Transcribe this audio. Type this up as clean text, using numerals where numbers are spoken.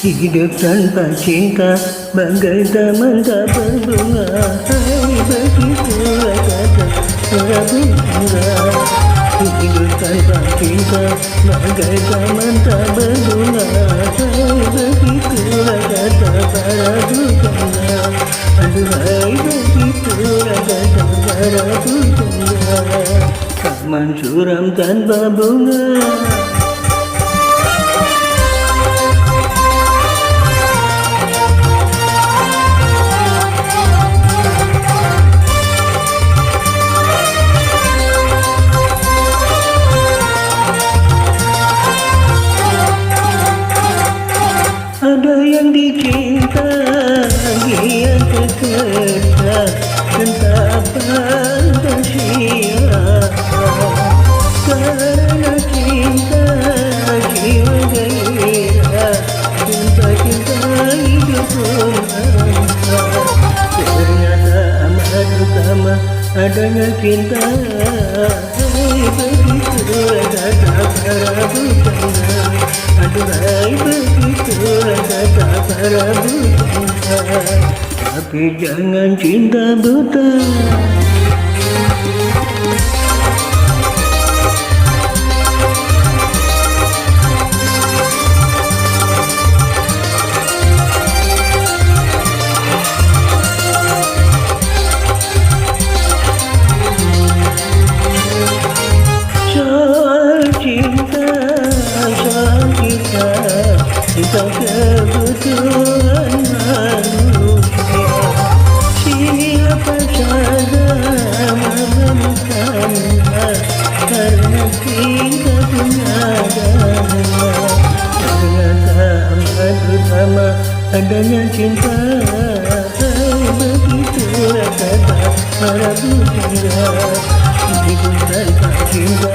Hidup tanpa cinta bagai taman tak berbunga. Hai, begitulah kata Prabu Chandra. Hidup tanpa cinta bagai taman tak berbunga. Hai, begitulah kata Prabu Chandra. Aduhai, begitulah kata Prabu Chandra. Taman suram tanpa bunga. Ada yang dicinta, yang terkena entah fantasia. Karena cinta jiwa gairah, cinta hidup bermangsa. Ternyata amat utama adanya cinta. Hai, begitulah kata Prabu Chandra. Aduhai, begitulah kata Prabu Chandra. Tapi jangan cinta buta. Soal cinta, cinta kebutuhan manusia. Siapa saja menemukannya karena cinta punya dana. Ternyata amat utama adanya cinta. Hai, begitulah kata Prabu Chandra. Hidup tanpa cinta